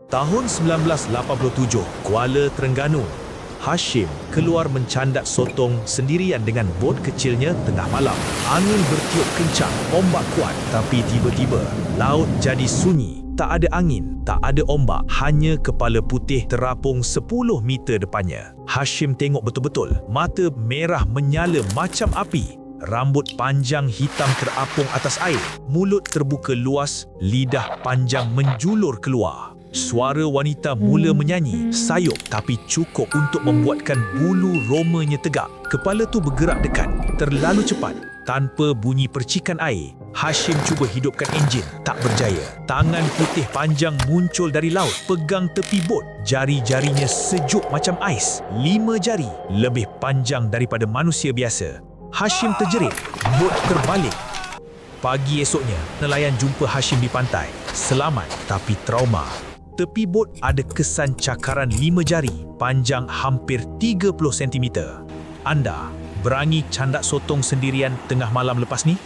Tahun 1987, Kuala Terengganu. Hashim keluar mencandak sotong sendirian dengan bot kecilnya tengah malam. Angin bertiup kencang, ombak kuat, tapi tiba-tiba laut jadi sunyi. Tak ada angin, tak ada ombak, hanya kepala putih terapung 10 meter depannya. Hashim tengok betul-betul, mata merah menyala macam api. Rambut panjang hitam terapung atas air, mulut terbuka luas, lidah panjang menjulur keluar. Suara wanita mula menyanyi, sayup tapi cukup untuk membuatkan bulu romanya tegak. Kepala tu bergerak dekat, terlalu cepat. Tanpa bunyi percikan air, Hashim cuba hidupkan enjin, tak berjaya. Tangan putih panjang muncul dari laut, pegang tepi bot. Jari-jarinya sejuk macam ais. 5 jari, lebih panjang daripada manusia biasa. Hashim terjerit, bot terbalik. Pagi esoknya, nelayan jumpa Hashim di pantai. Selamat tapi trauma. Tepi bot ada kesan cakaran 5 jari, panjang hampir 30 cm. Anda berani candak sotong sendirian tengah malam lepas ni?